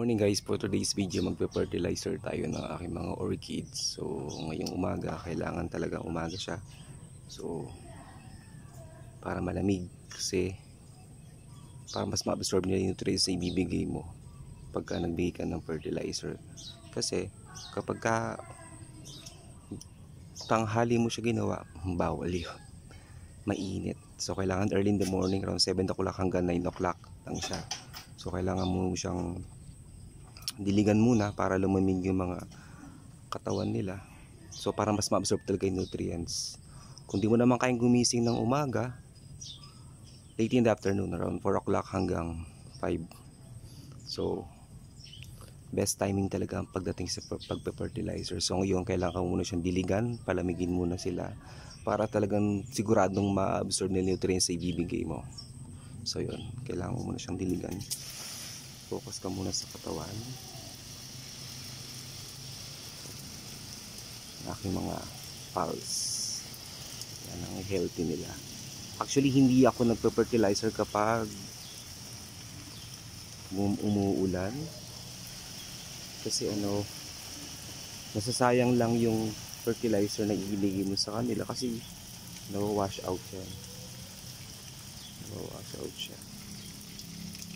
morning guys, for today's video magpe-fertilizer tayo ng aking mga orchids. So ngayong umaga, kailangan talaga umaga siya. So para malamig, kasi para mas ma-absorb nila yung nutrients na ibibigay mo pagka nagbigay ka ng fertilizer. Kasi kapag tanghali mo siya ginawa, bawal yun, mainit. So kailangan early in the morning, around 7 o'clock hanggang 9 o'clock lang siya. So kailangan mo siyang diligan muna para lumamig yung mga katawan nila. So para mas ma-absorb talaga yung nutrients. Kung di mo naman kayang gumising ng umaga, late in the afternoon, around 4 o'clock hanggang 5. So best timing talaga ang pagdating sa pagpe-fertilizer. So ngayon kailangan muna siyang diligan, palamigin muna sila para talagang siguradong ma-absorb na nutrients na ibibigay mo. So yun, kailangan mo muna siyang diligan. Focus ka muna sa katawan. Aking mga pulse. Yan ang healthy nila. Actually, hindi ako nagpe-fertilizer kapag umuulan. Kasi nasasayang lang yung fertilizer na ibigay mo sa kanila kasi wash out siya. Wash out siya.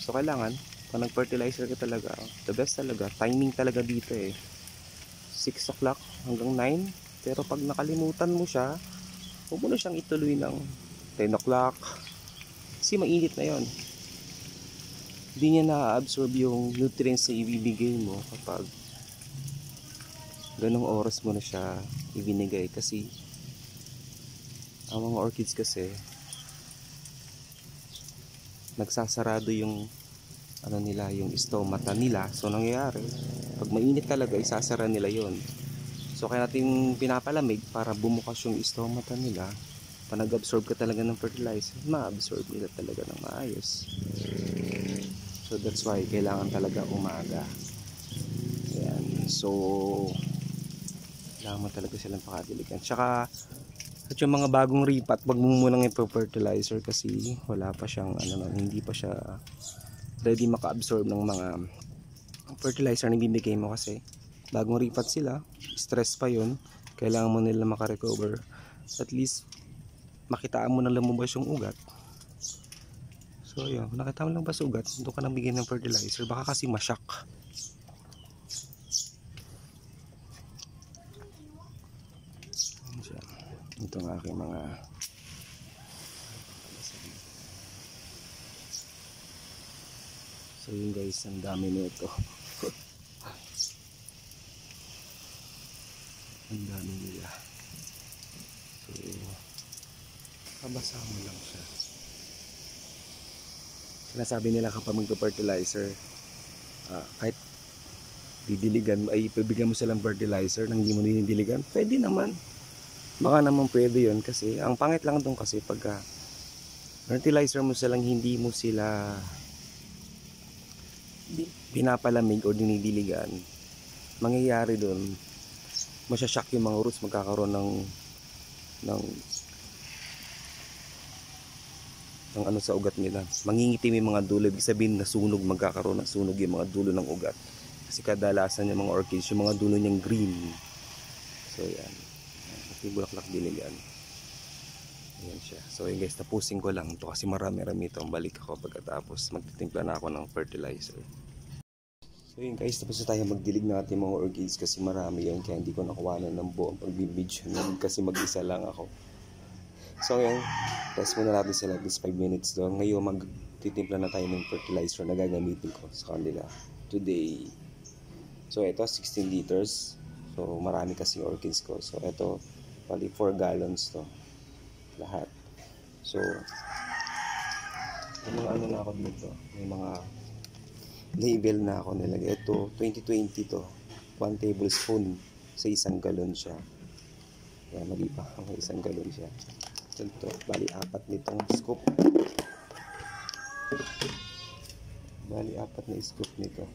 So kailangan, pag nag-fertilizer ka talaga, the best talaga, timing talaga dito 6 o'clock hanggang 9. Pero pag nakalimutan mo siya, huwag mo na siyang ituloy ng 10 o'clock. Kasi mainit na yon. Hindi niya na-absorb yung nutrients na ibibigay mo kapag ganong oras mo na siya ibinigay. Kasi ang mga orchids kasi nagsasarado yung yung stomata nila. So nangyayari, pag mainit talaga, isasara nila yon. So kaya natin pinapalamig para bumukas yung stomata nila. Pag nag-absorb ka talaga ng fertilizer, ma-absorb nila talaga ng maayos. So that's why kailangan talaga umaga. Ayan. So kailangan mo talaga silang pakadiligan. Tsaka at yung mga bagong ripat, wag mo munang i-fertilizer kasi wala pa siyang hindi pa siya ready maka-absorb ng mga fertilizer na bibigay mo. Kasi bagong ripat sila, stress pa yun, kailangan mo nila maka-recover, at least makitaan mo na lumabas yung ugat. So yun, kung nakita mo lang ba sa ugat, doon ka nang bigyan ng fertilizer, baka kasi masyak. Ito ang aking mga so yun guys, ang dami nito. Ang dami nila. So kabasa mo lang siya. Sinasabi nila kapag magpa-fertilizer, kahit didiligan ay pabigyan mo silang fertilizer nang hindi mo dinidiligan, pwede naman. Baka naman pwede yun, kasi ang pangit lang doon kasi pagka fertilizer mo silang hindi mo sila pinapalamig o dinidiligan, mangyayari doon, masyashock yung mga roots, magkakaroon ng sa ugat nila, mangingitim yung mga dulo. Ibig sabihin nasunog, magkakaroon ng sunog yung mga dulo ng ugat, kasi kadalasan yung mga orchids, yung mga dulo niyang green. So yan, yung bulaklak diligan, yan siya. So yun guys, tapusin ko lang ito kasi marami-rami ito. Balik ako pagkatapos, magtitimpla na ako ng fertilizer. So yun guys, tapos na tayo magdilig ng ating mga orchids kasi marami yan, kaya hindi ko nakuhanan ng buong pagbibidyo kasi mag-isa lang ako. So ngayon, test muna natin sila this 5 minutes doon. Ngayon magtitimpla na tayo ng fertilizer na gagamitin ko sa kanila today. So ito 16 liters. So marami kasi orchids ko. So ito bali 4 gallons to lahat. So may mga na ako dito, may mga label na ako nilagay. Ito 2020 to, 1 tablespoon sa 1 galon siya. Kaya mali pa, 1 galon siya. Ito bali 4 nitong scoop. Bali 4 na scoop nito.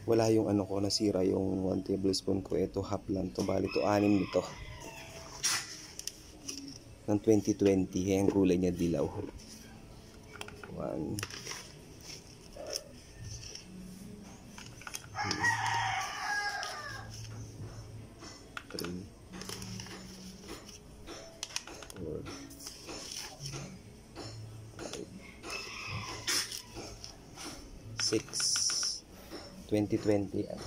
wala yung ano ko, nasira yung 1 tablespoon ko. Ito half lang to, bali to 6 nito ng 2020. Yung kulay niya dilaw. 1 2 3 4 6 2020 yan.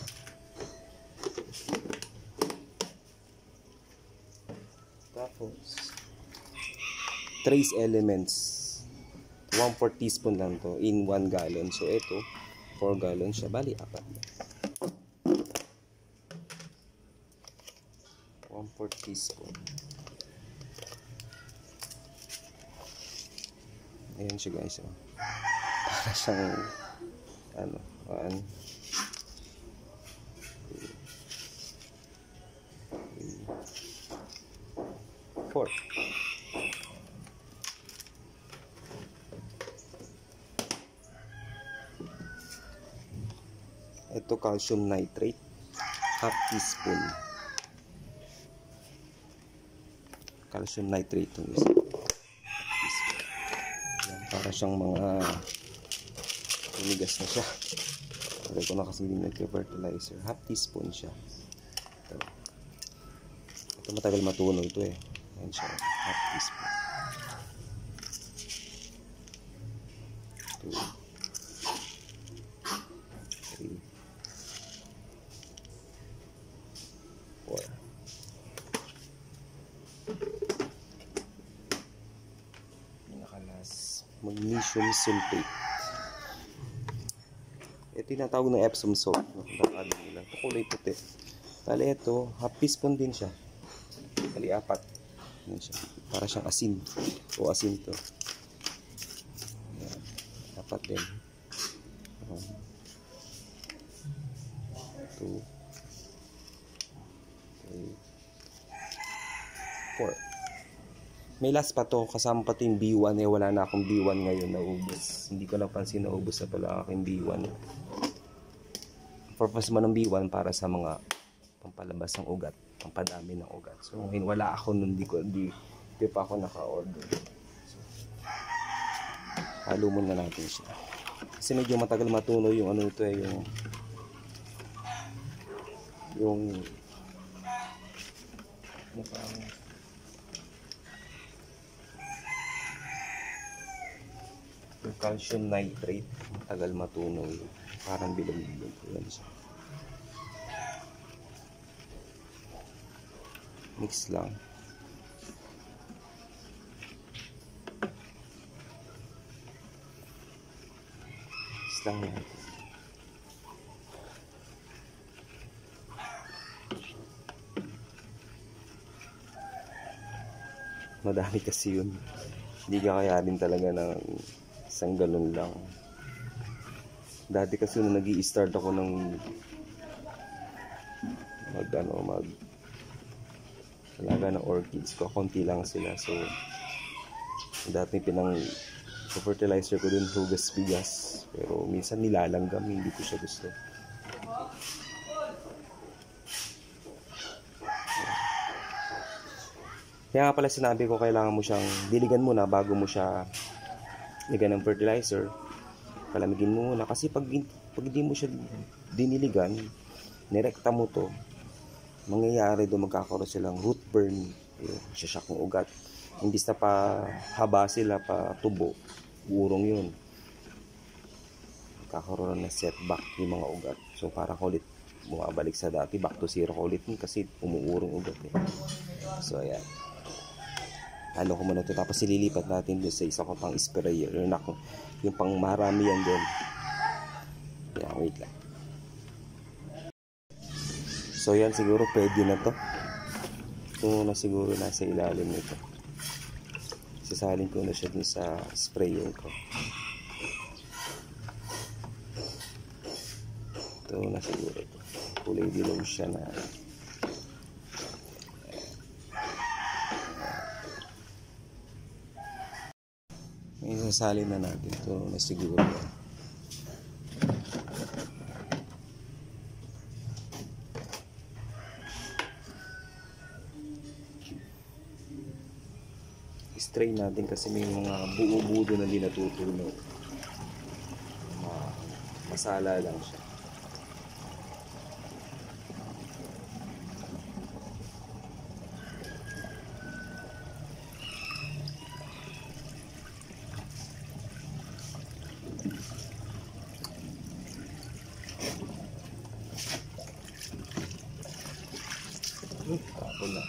Tapos trace elements 1/4 teaspoon lang to in 1 gallon. So ito 4 gallon siya, bali 4 1/4 teaspoon. Ayan siya guys, oh. Para siyang ano, 1 2 3 4. Ito calcium nitrate, half teaspoon. Calcium nitrate yung isa. Yan, para siyang mga tumigas na siya. Lagay ko na kasi din nag-fertilizer. Half teaspoon siya. Ito matagal matunaw ito eh. Ayan siya, half teaspoon. 2 3 4. Nakalas magnesium sulfate. Ito yung natawag na Epsom salt. Nakakalo nila. Ito kulay puti. Bali ito, half teaspoon din siya. Bali 4. Yan siya. Para siyang asin. O asin to. Yan. 4 din. 1 2 3 4. May last pa to, kasama pati yung B1 eh, wala na akong B1 ngayon, naubos. Hindi ko napansin na ubos na pala aking B1. Purpose mo ng B1 para sa mga pampalabas ng ugat, pampadami ng ugat. So ngayon wala ako nun, hindi pa ako naka-order. So, halo muna natin siya. Kasi medyo matagal matunaw yung ano ito eh, yung calcium nitrate, matagal matunaw yun. Parang bilog-bilog yan siya. Mix lang. Mix lang yan. Madami kasi yun. Hindi kakayanin talaga ng isang galon lang. Dati kasi nung nag-i-start ako ng alaga ng orchids ko, konti lang sila. So dati fertilizer ko dun hugas bigas, pero minsan nilalanggam, hindi ko siya gusto. Kaya nga pala sinabi ko, kailangan mo siyang diligan muna bago mo siya lagyan ng fertilizer. Palamigin mo muna, kasi pag hindi mo siya diniligan, nirekta mo to, mangyayari doon, magkakaroon silang root burn, sasyak ng ugat. Imbis na pa haba sila, pa tubo, urong yun. Magkakaroon na setback yung mga ugat. So para ulit bumabalik sa dati, back to zero ulit kasi umuurong ugat eh. So ayan. Halo ko muna ito, tapos ililipat natin doon sa isa ko pang sprayer. Yung pang marami yan doon. Kaya wait lang. So yan, siguro pwede na to. Ito na siguro nasa ilalim nito. Sasalin ko na siya dun sa sprayer ko. Ito na siguro ito. Kulay dilaw siya na. Sasalin na natin ito na siguro. i-spray natin kasi may mga buo-buo na hindi natutunaw. Masala lang siya. Tapon na.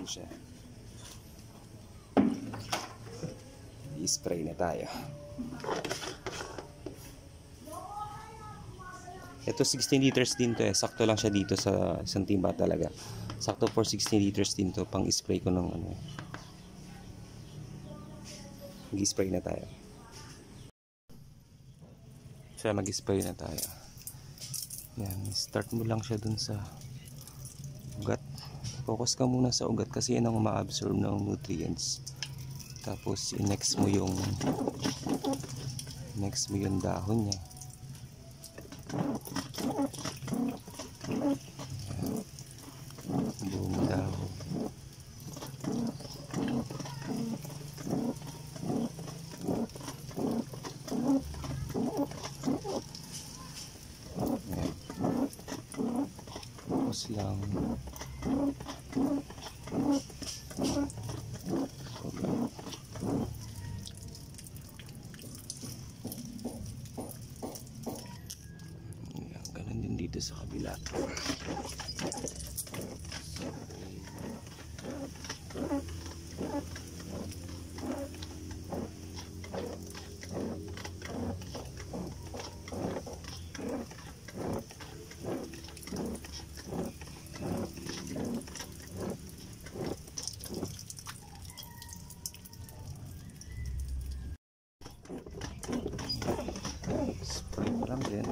Siya. I-spray na tayo. Ito 16 liters din to eh. Sakto lang siya dito sa isang timba talaga. Sakto for 16 liters din to. Pang spray ko ng ano. Mag-spray na tayo. Siya, mag-spray na tayo. Yan, start mo lang siya dun sa ugat. Focus ka muna sa ugat kasi yan ang ma-absorb ng nutrients. Tapos next mo yung dahon niya. Buong dahon. Ayan. Focus lang. Ganun din dito sa kabila. Spray mo lang din.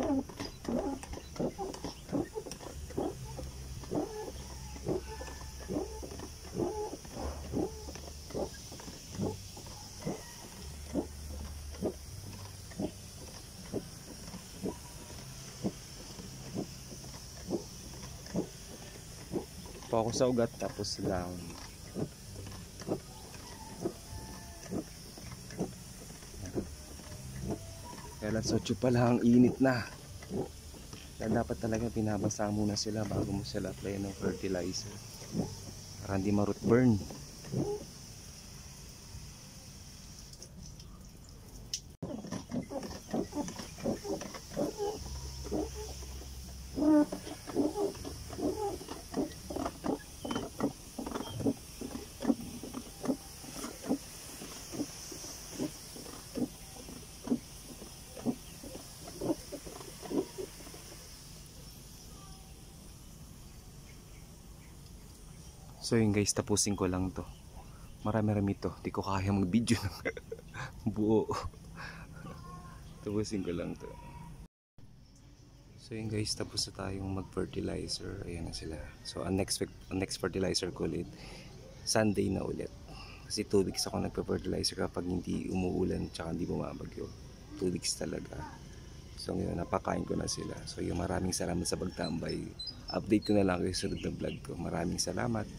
Focus sa ugat tapos lang. Kaya alas 8 pa lang, init na. Kaya dapat talaga binabasa muna sila bago mo sila apply ng fertilizer. Para hindi ma-root burn. So yun guys, tapusin ko lang to. Marami-rami to. Di ko kaya mag-video ng buo. Tapusin ko lang to. So yun guys, tapos na tayong mag-fertilizer. Ayan na sila. So ang next fertilizer ko ulit, Sunday na ulit. Kasi 2 weeks ako nagpa-fertilizer kapag hindi umuulan tsaka hindi bumabagyo. 2 weeks talaga. So ngayon, napakain ko na sila. So yung maraming salamat sa pagtambay. Update ko na lang kayo sa sunod na vlog ko. Maraming salamat.